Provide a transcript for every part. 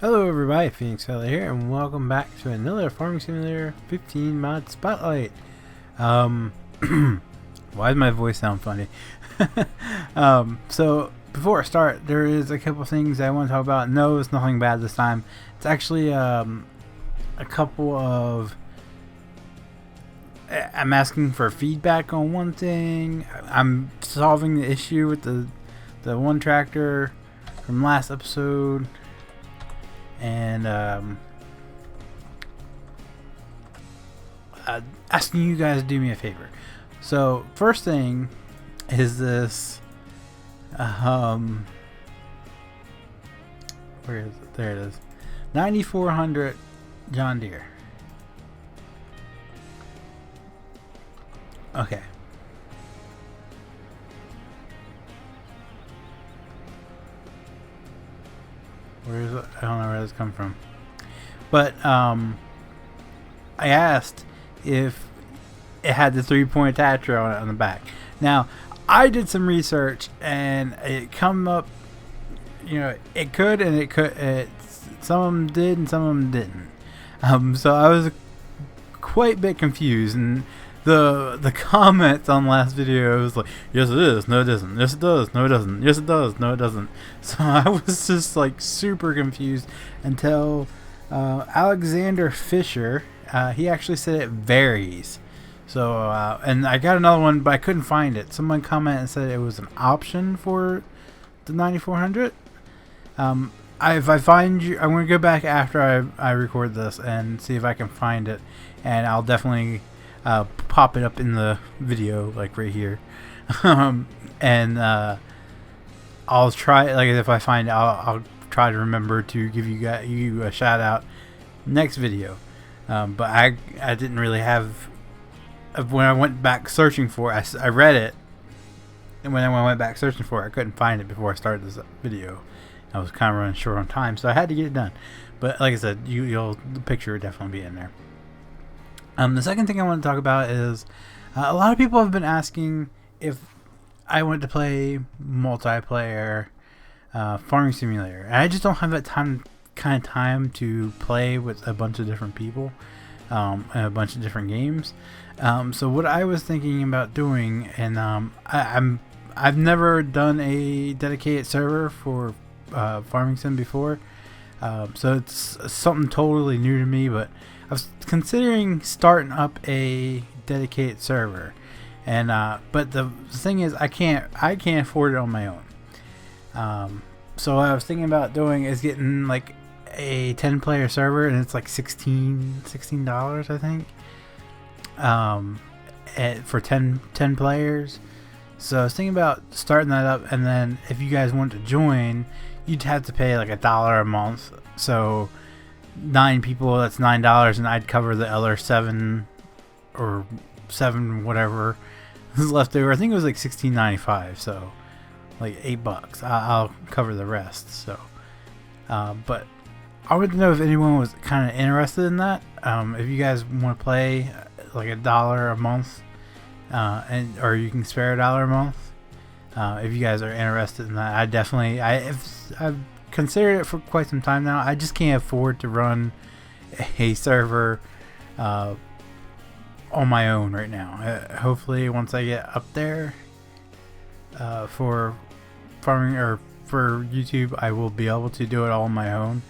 Hello everybody, Phoenix Feather here, and welcome back to another Farming Simulator 15 mod spotlight. Why does my voice sound funny? So before I start, there is a couple things I want to talk about. No, it's nothing bad this time. It's actually a couple of... I'm asking for feedback on one thing. I'm solving the issue with the one tractor from last episode. And asking you guys to do me a favor. So first thing is this where is it? There it is. 9400 John Deere. Okay. Where is it? I don't know where this come from. But I asked if it had the 3-point attachment on it on the back. Now, I did some research and it come up, you know, it could and it could. Some of them did and some of them didn't. So I was quite a bit confused, and the comments on the last video was like, yes it is, no it isn't, yes it does, no it doesn't, yes it does, no it doesn't. So I was just like super confused until Alexander Fisher, he actually said it varies. So and I got another one, but I couldn't find it. Someone commented and said it was an option for the 9400. If I find you, I'm going to go back after I record this and see if I can find it, and I'll definitely pop it up in the video, like right here. And I'll try, like, if I find it, I'll try to remember to give you a shout out next video. But I didn't really have, when I went back searching for it, I read it, and when I went back searching for it, I couldn't find it before I started this video. I was kind of running short on time, so I had to get it done. But like I said, the picture would definitely be in there. The second thing I want to talk about is a lot of people have been asking if I want to play multiplayer Farming Simulator, and I just don't have that kind of time to play with a bunch of different people and a bunch of different games. So what I was thinking about doing, and I've never done a dedicated server for Farming Sim before, so it's something totally new to me, but I was considering starting up a dedicated server, and but the thing is, I can't afford it on my own. So what I was thinking about doing is getting like a 10-player server, and it's like $16, I think, for 10 players. So I was thinking about starting that up, and then if you guys want to join, you'd have to pay like $1 a month. So 9 people, that's $9, and I'd cover the other 7 or 7 whatever is left over. I think it was like $16.95, so like $8. I'll cover the rest. So but I wanted to know if anyone was kind of interested in that. If you guys want to play like $1 a month, or you can spare $1 a month, if you guys are interested in that, I've considered it for quite some time now. I just can't afford to run a server on my own right now. Hopefully once I get up there for farming or for YouTube, I will be able to do it all on my own,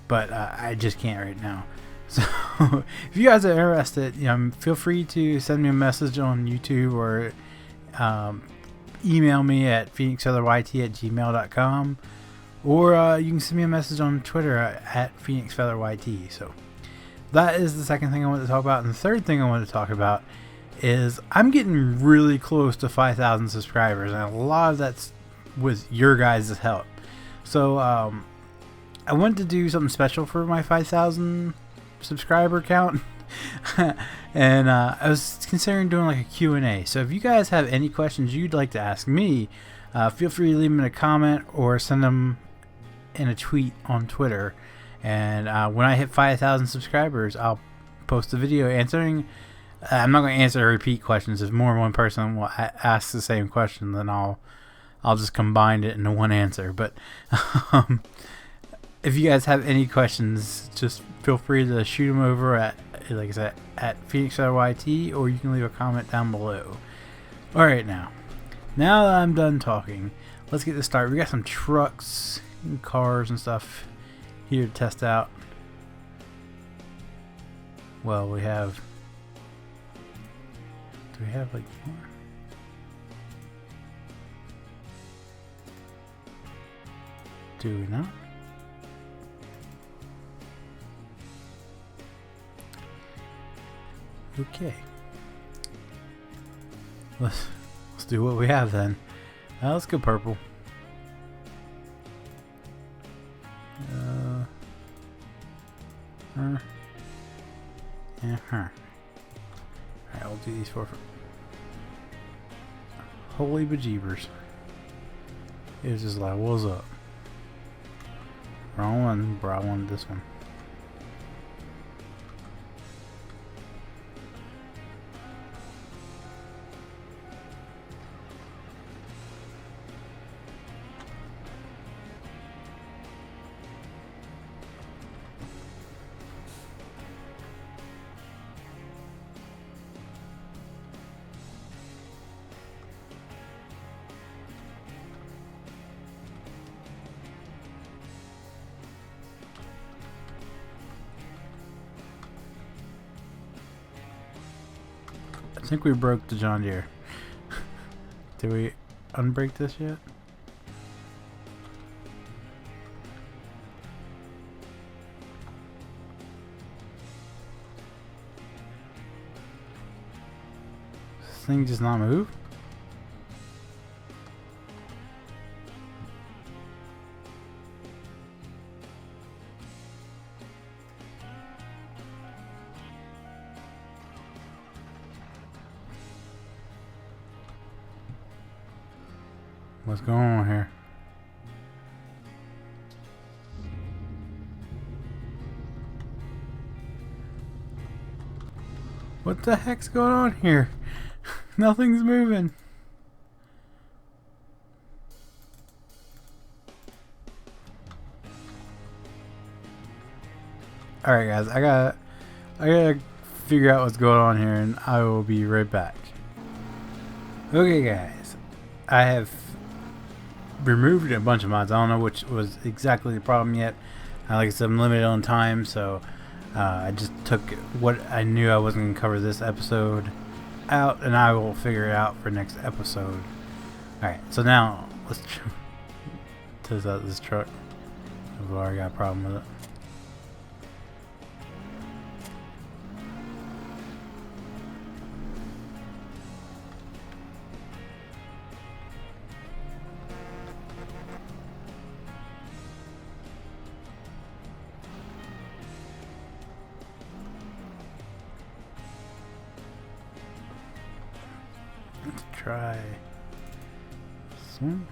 but I just can't right now. So if you guys are interested, feel free to send me a message on YouTube, or email me at phoenixfeatheryt@gmail.com, or you can send me a message on Twitter at phoenixfeatheryt. So that is the second thing I want to talk about. And the third thing I want to talk about is I'm getting really close to 5,000 subscribers, and a lot of that's with your guys' help. So I wanted to do something special for my 5,000 subscriber count. And I was considering doing like a Q&A. So if you guys have any questions you'd like to ask me, feel free to leave them in a comment or send them in a tweet on Twitter. And when I hit 5,000 subscribers, I'll post a video answering. I'm not going to answer repeat questions. If more than one person will ask the same question, then I'll just combine it into one answer. But if you guys have any questions, just feel free to shoot them over at, like I said, at PhoenixYT, or you can leave a comment down below. Alright, now that I'm done talking, let's get this started. We got some trucks and cars and stuff here to test out. Well, we have... Do we have like more? Do we not? Okay. Let's do what we have then. Let's go purple. Alright, we'll do these four. Holy bejeebers. It was just like, what's up? Wrong one, bro. I wanted this one. I think we broke the John Deere. Did we unbreak this yet? This thing does not move? What's going on here? What the heck's going on here? Nothing's moving. Alright guys, I gotta figure out what's going on here, and I will be right back. Okay guys, I have removed a bunch of mods. I don't know which was exactly the problem yet. Like I said, I'm limited on time, so I just took what I knew I wasn't going to cover this episode out, and I will figure it out for next episode. Alright, so now let's test out this truck. I've already got a problem with it. Let's try this one.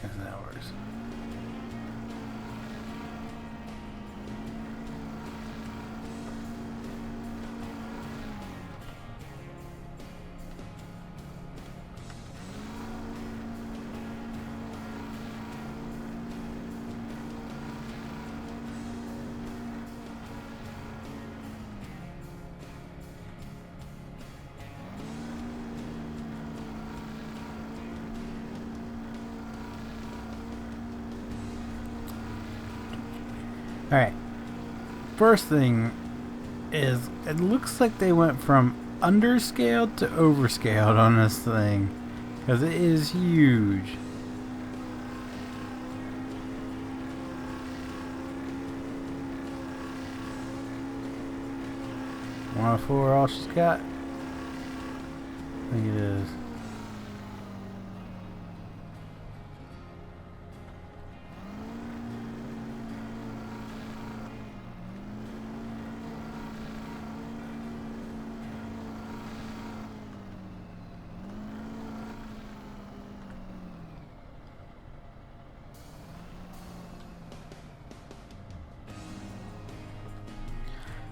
Guess that works. Alright, first thing is, it looks like they went from underscaled to overscaled on this thing, because it is huge. One of four, all she's got? I think it is.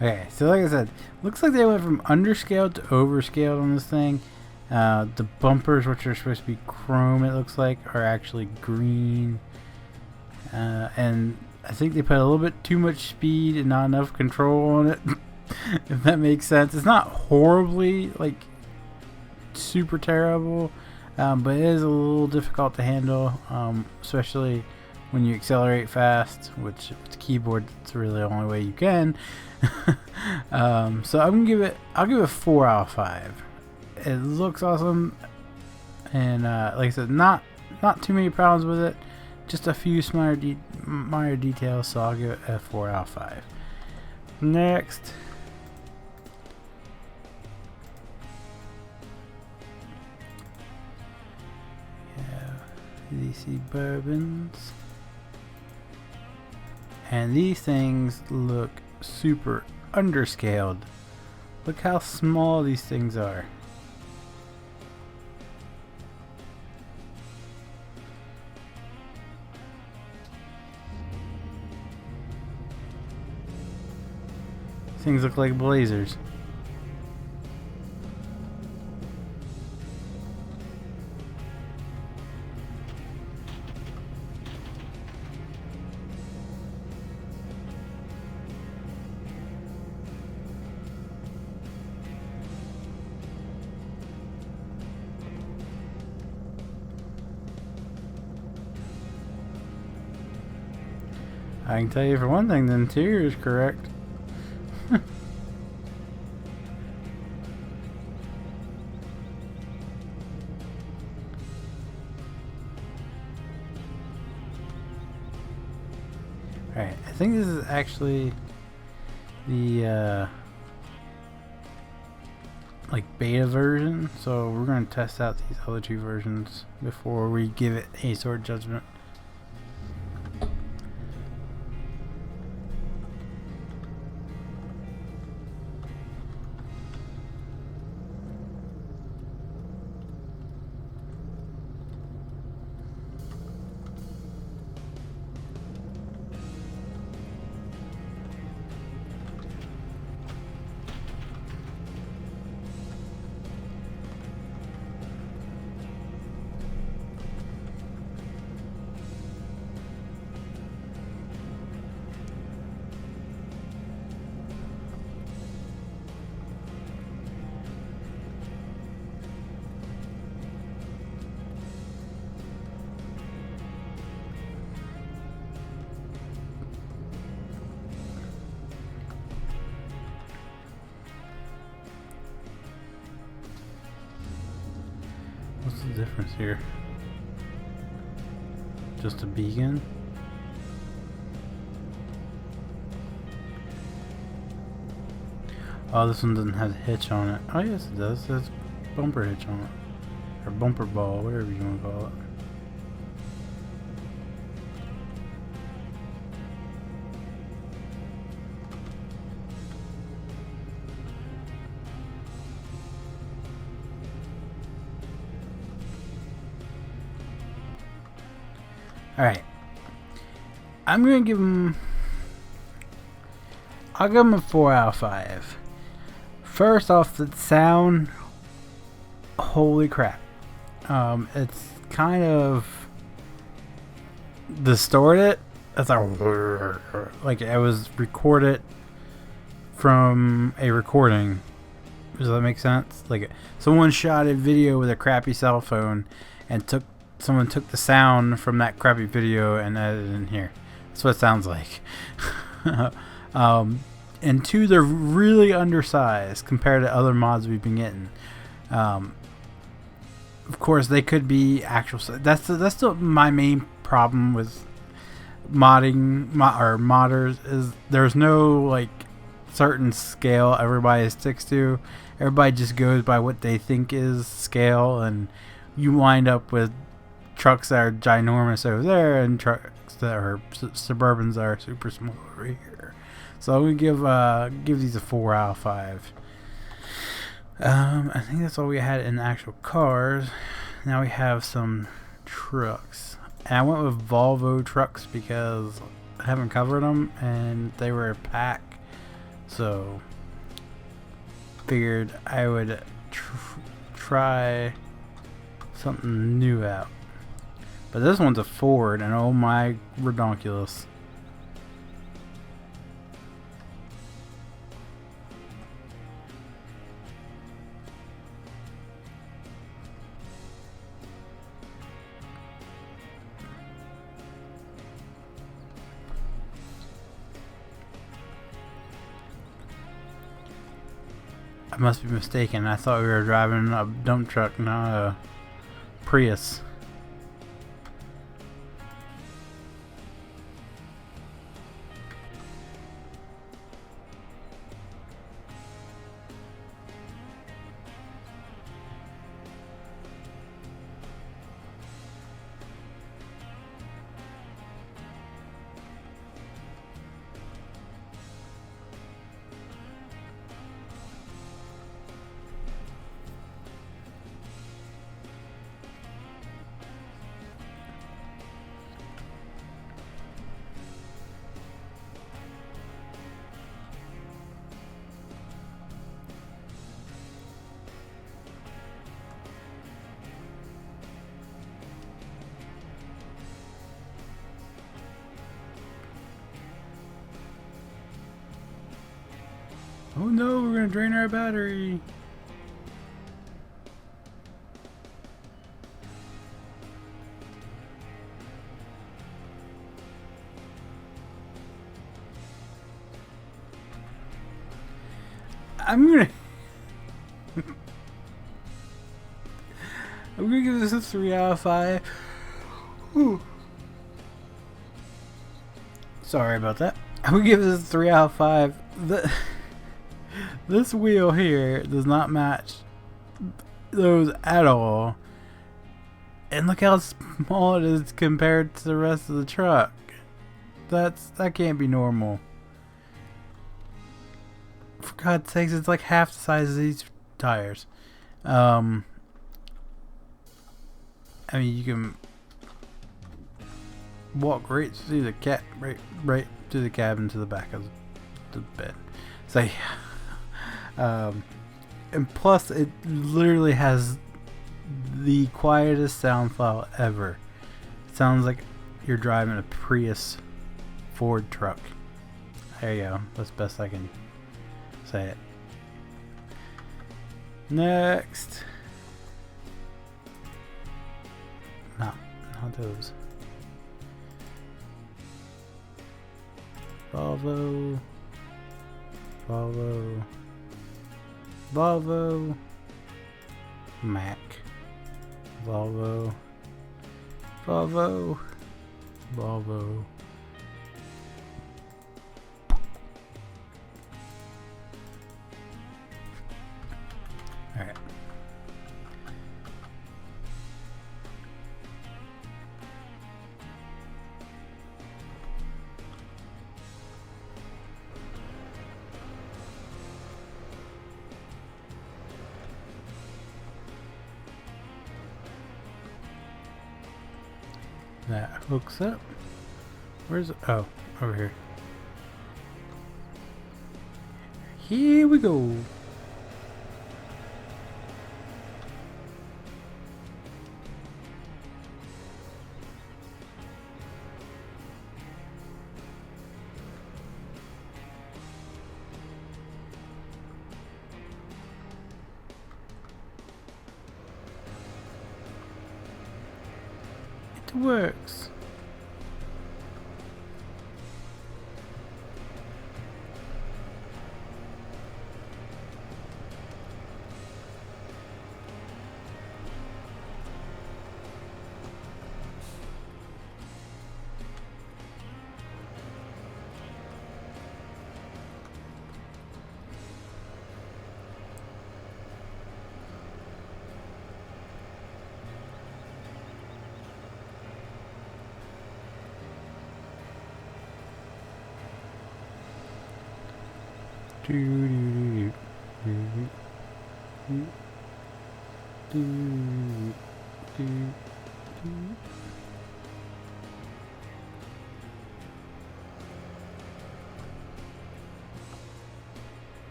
Okay, so like I said, looks like they went from underscaled to overscaled on this thing. The bumpers, which are supposed to be chrome, it looks like, are actually green. And I think they put a little bit too much speed and not enough control on it. If that makes sense. It's not horribly, like, super terrible, but it is a little difficult to handle, especially when you accelerate fast, which with the keyboard, it's really the only way you can. So I'll give it a 4 out of 5. It looks awesome, and like I said, not too many problems with it, just a few minor details, so I'll give it a 4 out of 5. Next, DC Bourbons, and these things look super underscaled. Look how small these things are. Things look like blazers. I can tell you for one thing, the interior is correct. Alright, I think this is actually the like beta version, so we're going to test out these other two versions before we give it a sort of judgment. What's the difference here? Just a beacon? Oh, this one doesn't have a hitch on it. Oh yes it does. It has bumper hitch on it. Or bumper ball, whatever you want to call it. Alright. I'm gonna give him... I'll give him a 4 out of 5. First off, the sound... Holy crap. It's kind of... distorted. It's like it was recorded from a recording. Does that make sense? Like someone shot a video with a crappy cell phone and someone took the sound from that crappy video and added it in here. That's what it sounds like. And two, they're really undersized compared to other mods we've been getting. Of course, they could be actual. That's still my main problem with modding or modders is there's no like certain scale everybody sticks to. Everybody just goes by what they think is scale, and you wind up with trucks that are ginormous over there and trucks that are Suburbans that are super small over here. So I'm gonna give these a 4 out of 5. I think that's all we had in the actual cars. Now we have some trucks, and I went with Volvo trucks because I haven't covered them and they were a pack So figured I would try something new out. But this one's a Ford, and oh my redonkulous. I must be mistaken. I thought we were driving a dump truck, not a Prius. Oh no, we're gonna drain our battery. I'm gonna give this a 3 out of 5. Ooh. Sorry about that. I'm gonna give this a 3 out of 5. This wheel here does not match those at all. And look how small it is compared to the rest of the truck. That can't be normal. For God's sakes, it's like half the size of these tires. I mean, you can walk right through the right through the cabin to the back of the bed. So yeah. And plus, it literally has the quietest sound file ever. It sounds like you're driving a Prius Ford truck. There you go. That's the best I can say it. Next. No, not those. Volvo. Mac. Volvo. Alright. That hooks up. Where's it? Oh, over here. Here we go. It works.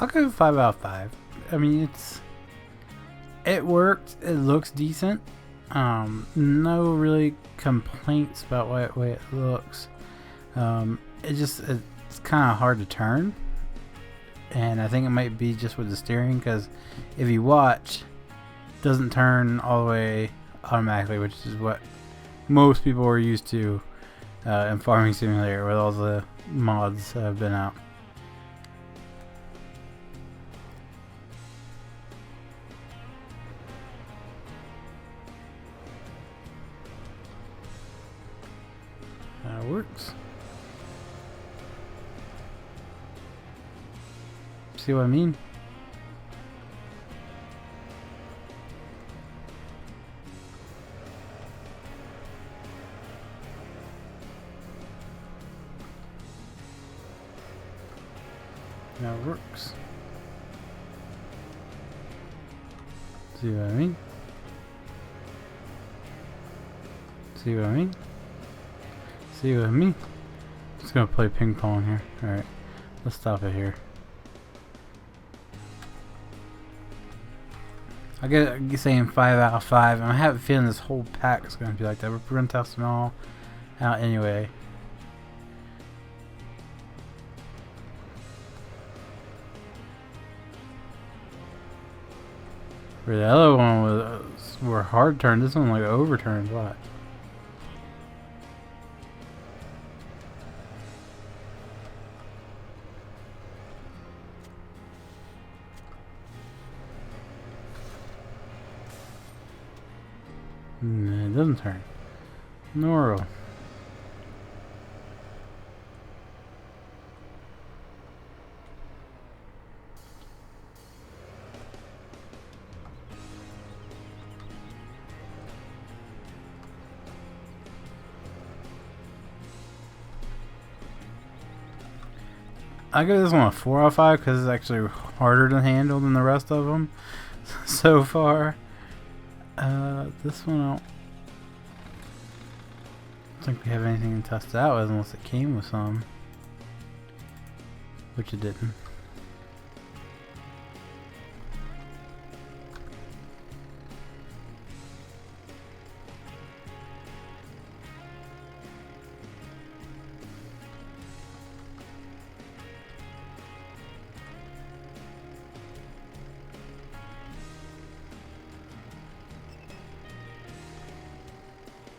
I'll go 5 out of 5. I mean, it worked. It looks decent. No really complaints about the way it looks. It's kind of hard to turn, and I think it might be just with the steering, because if you watch, it doesn't turn all the way automatically, which is what most people are used to in Farming Simulator with all the mods that have been out. That works. See what I mean? That works. See what I mean? See what I mean? See what I mean? Just gonna play ping pong here. Alright, let's stop it here. I get saying 5 out of 5, and I have a feeling this whole pack is gonna be like that. We're gonna test them all out anyway. Where the other one were hard turned, this one like overturned. What? It doesn't turn. Noro. I give this one a 4 out of 5 because it's actually harder to handle than the rest of them so far. This one I don't think we have anything to test it out with unless it came with some, which it didn't.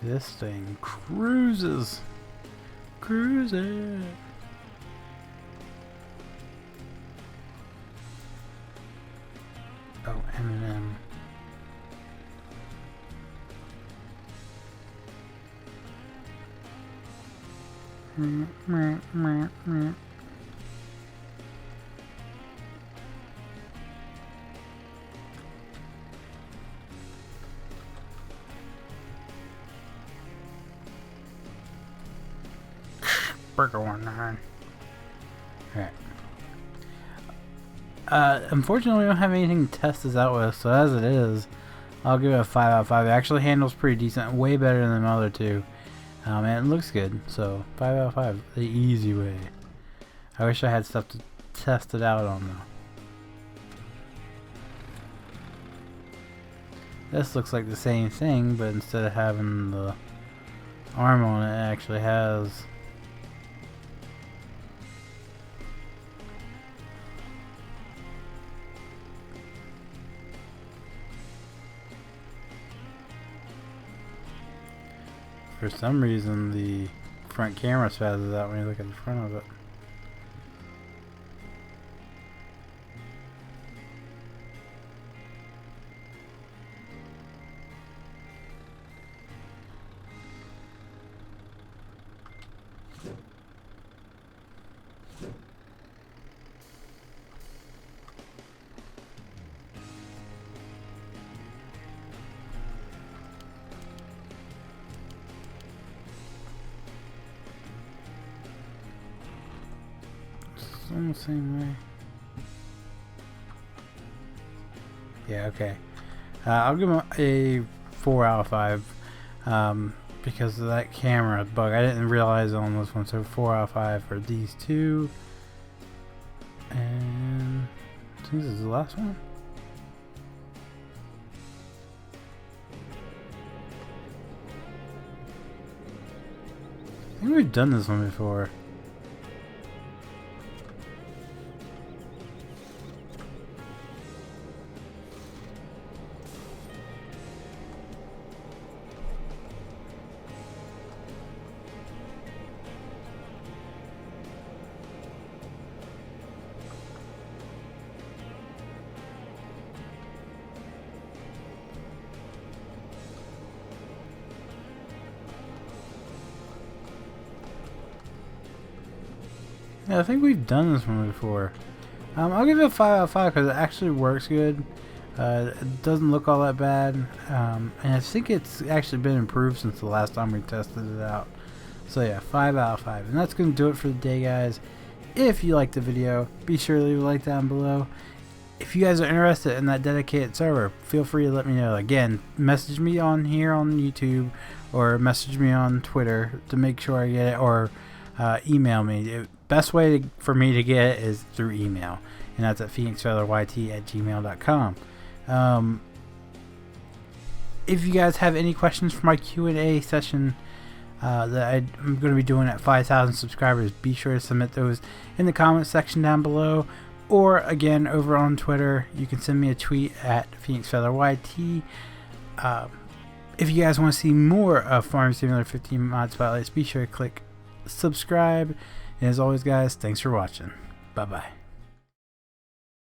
This thing cruises. Cruising. Oh, Eminem. Burger 19. Alright. Unfortunately, we don't have anything to test this out with, so as it is, I'll give it a 5 out of 5. It actually handles pretty decent, way better than the other two. And it looks good, so 5 out of 5, the easy way. I wish I had stuff to test it out on though. This looks like the same thing, but instead of having the arm on it, it actually has for some reason the front camera spazzes out when you look at the front of it. The same way. Yeah, okay. I'll give him a 4 out of 5 because of that camera bug. I didn't realize on this one, so 4 out of 5 for these two. And think this is the last one. I think we've done this one before. Yeah, I think we've done this one before. I'll give it a 5 out of 5 because it actually works good. It doesn't look all that bad. And I think it's actually been improved since the last time we tested it out. So yeah, 5 out of 5. And that's going to do it for the day, guys. If you liked the video, be sure to leave a like down below. If you guys are interested in that dedicated server, feel free to let me know. Again, message me on here on YouTube or message me on Twitter to make sure I get it, or email me. Best way for me to get it is through email, and that's at phoenixfeatherYT@gmail.com. If you guys have any questions for my Q&A session that I'm going to be doing at 5,000 subscribers, be sure to submit those in the comment section down below, or again over on Twitter. You can send me a tweet at phoenixfeatherYT. If you guys want to see more of Farming Simulator 15 mod spotlights, be sure to click subscribe. And as always, guys, thanks for watching. Bye bye.